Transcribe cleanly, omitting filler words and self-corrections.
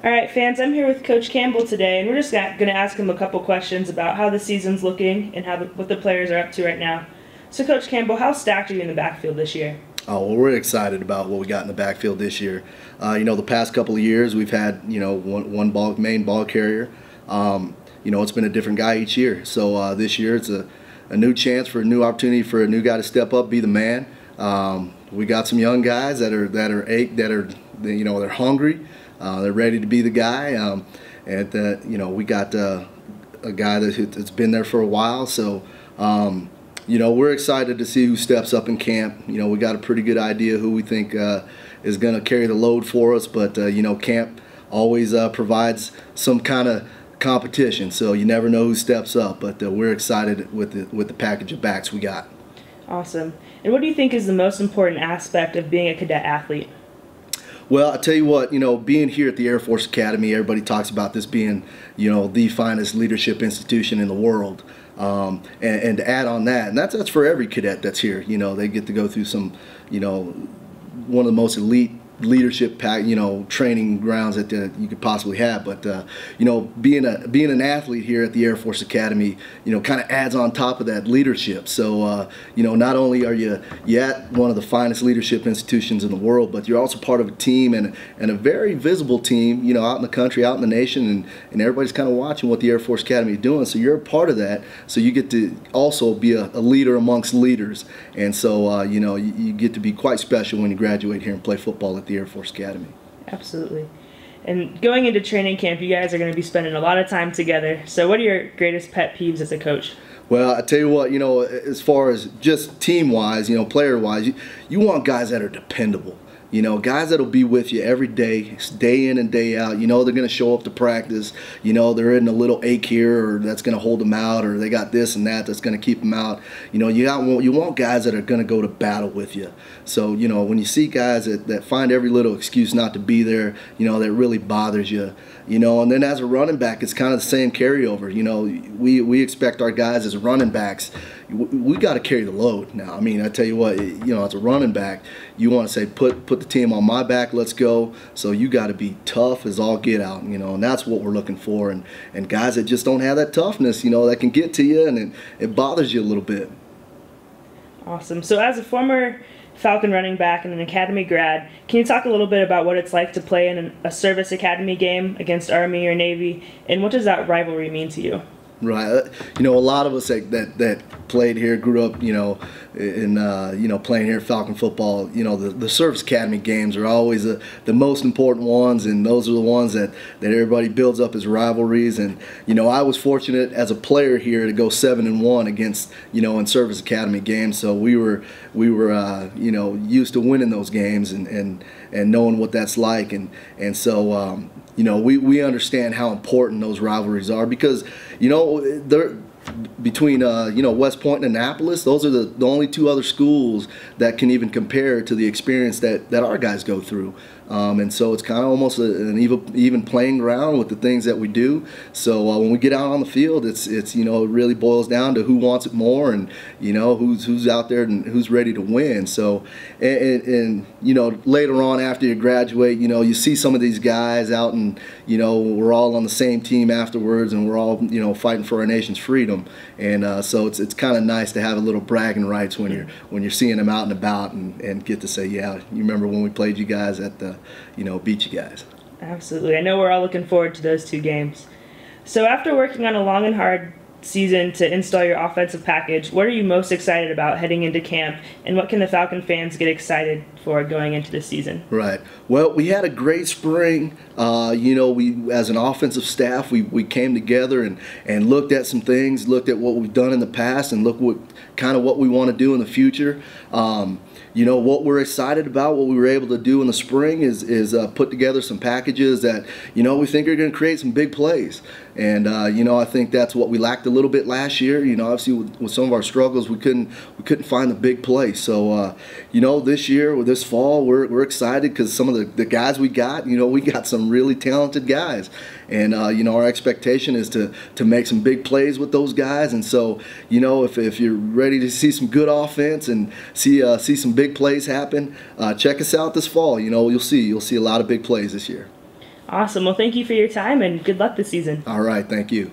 All right, fans, I'm here with Coach Campbell today, and we're just going to ask him a couple questions about how the season's looking and what the players are up to right now. So, Coach Campbell, how stacked are you in the backfield this year? Oh, well, we're excited about what we got in the backfield this year. The past couple of years we've had, one main ball carrier. It's been a different guy each year. So this year it's a new chance for a new opportunity for a new guy to step up, be the man. We got some young guys that are they're hungry. They're ready to be the guy. We got a guy that's been there for a while. So. We're excited to see who steps up in camp. We got a pretty good idea who we think is going to carry the load for us, but camp always provides some kind of competition, so you never know who steps up, but we're excited with the package of backs we got. Awesome. And what do you think is the most important aspect of being a cadet athlete? Well, I tell you what, being here at the Air Force Academy, everybody talks about this being, the finest leadership institution in the world. And to add on that, and that's for every cadet that's here. They get to go through some, one of the most elite leadership training grounds that you could possibly have. But being an athlete here at the Air Force Academy, kind of adds on top of that leadership. So not only are you at one of the finest leadership institutions in the world, but you're also part of a team and a very visible team, out in the country, out in the nation, and everybody's kind of watching what the Air Force Academy is doing. So you're a part of that. So you get to also be a leader amongst leaders, and so you get to be quite special when you graduate here and play football at the Air Force Academy. Absolutely. And going into training camp, you guys are going to be spending a lot of time together. So what are your greatest pet peeves as a coach? Well, I tell you what, as far as just team-wise, player-wise, you want guys that are dependable. Guys that'll be with you every day in and day out. They're going to show up to practice. They're in a little ache here, or that's going to hold them out, or they got this and that's going to keep them out. You want guys that are going to go to battle with you. So, when you see guys that find every little excuse not to be there, that really bothers you. And then as a running back, it's kind of the same carryover. We expect our guys as running backs, we got to carry the load now. I tell you what, as a running back, you want to say, put the team on my back, let's go. So you got to be tough as all get out, and that's what we're looking for. And guys that just don't have that toughness, that can get to you, and it bothers you a little bit. Awesome. So as a former Falcon running back and an academy grad, can you talk a little bit about what it's like to play in a service academy game against Army or Navy, and what does that rivalry mean to you? Right. A lot of us that played here, grew up, in playing here Falcon football, the service academy games are always the most important ones, and those are the ones that everybody builds up as rivalries. And I was fortunate as a player here to go 7-1 against in service academy games, so we were used to winning those games and knowing what that's like, and so we understand how important those rivalries are, because they're between West Point and Annapolis. Those are the only two other schools that can even compare to the experience that our guys go through. And so it's kind of almost an even playing ground with the things that we do. So when we get out on the field, it's it really boils down to who wants it more, and who's out there and who's ready to win. So and later on after you graduate, you see some of these guys out, and we're all on the same team afterwards, and we're all fighting for our nation's freedom. And so it's kind of nice to have a little bragging rights when you're seeing them out and about, and get to say, yeah, you remember when we played you guys at the beat you guys. Absolutely. I know we're all looking forward to those two games. So after working on a long and hard season to install your offensive package, what are you most excited about heading into camp, and what can the Falcon fans get excited for going into the season? Right. Well, we had a great spring. We, as an offensive staff, we came together and looked at some things, looked at what we've done in the past, and look what we want to do in the future. What we're excited about, what we were able to do in the spring is put together some packages that we think are going to create some big plays. And I think that's what we lacked a little bit last year. Obviously with some of our struggles, we couldn't find the big play. So this year, with this fall, we're excited because some of the guys we got, we got some really talented guys, and our expectation is to make some big plays with those guys. And so if you're ready to see some good offense and see some big plays happen, check us out this fall. You'll see a lot of big plays this year. Awesome. Well, thank you for your time and good luck this season. All right, thank you.